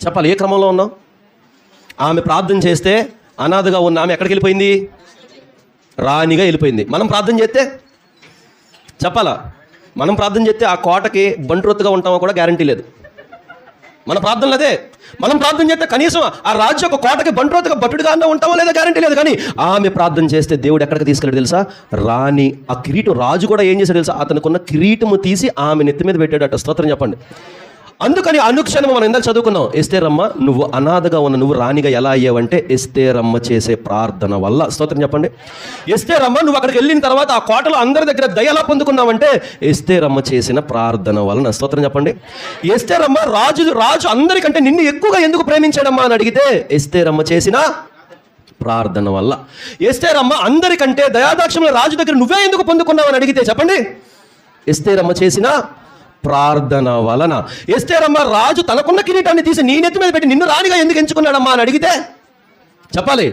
చెప్పాలి, ఏ క్రమంలో ఉన్నాం? ఆమె ప్రార్థన చేస్తే అనాథగా ఉన్న ఆమె ఎక్కడికి వెళ్ళిపోయింది? రాణిగా వెళ్ళిపోయింది. మనం ప్రార్థన చేస్తే చెప్పాలా, మనం ప్రార్థన చేస్తే ఆ కోటకి బంట్రొత్తుగా ఉంటామో కూడా గ్యారంటీ లేదు. మన ప్రార్థనలు అదే. మనం ప్రార్థన చేస్తే కనీసం ఆ రాజు యొక్క కోటకి బంట్రోతుగా బట్టుడుగా అన్నా ఉంటామో లేదా గ్యారంటీ లేదు. కానీ ఆమె ప్రార్థన చేస్తే దేవుడు ఎక్కడికి తీసుకెళ్ళాడు తెలుసా? రాణి ఆ కిరీటం, రాజు కూడా ఏం చేశాడు తెలుసా? అతనుకున్న కిరీటము తీసి ఆమె నెత్తి మీద పెట్టాడట. స్తోత్రం చెప్పండి. అందుకని అనుక్షణం మనం ఇందాక చదువుకున్నాం, ఎస్తేరమ్మ నువ్వు అనాథగా ఉన్న నువ్వు రాణిగా ఎలా అయ్యావంటే ఎస్తేరమ్మ చేసే ప్రార్థన వల్ల. స్తోత్రం చెప్పండి. ఎస్తేరమ్మ నువ్వు అక్కడికి వెళ్ళిన తర్వాత ఆ కోటలో అందరి దగ్గర దయలా పొందుకున్నావంటే ఎస్తేరమ్మ చేసిన ప్రార్థన వలన. స్తోత్రం చెప్పండి. ఎస్తేరమ్మ రాజు అందరికంటే నిన్ను ఎక్కువగా ఎందుకు ప్రేమించాడమ్మా అని అడిగితే ఎస్తేరమ్మ చేసిన ప్రార్థన వల్ల. ఎస్తేరమ్మ అందరికంటే దయాదాక్షముల రాజు దగ్గర నువ్వే ఎందుకు పొందుకున్నావు అని అడిగితే చెప్పండి, ఎస్తేరమ్మ చేసిన ప్రార్థన వలన. ఎస్తేరమ్మ రాజు తనకున్న కిరీటాన్ని తీసి నీ నెత్తి మీద పెట్టి నిన్ను రాణిగా ఎందుకు ఎంచుకున్నాడమ్మా అని అడిగితే చెప్పాలి,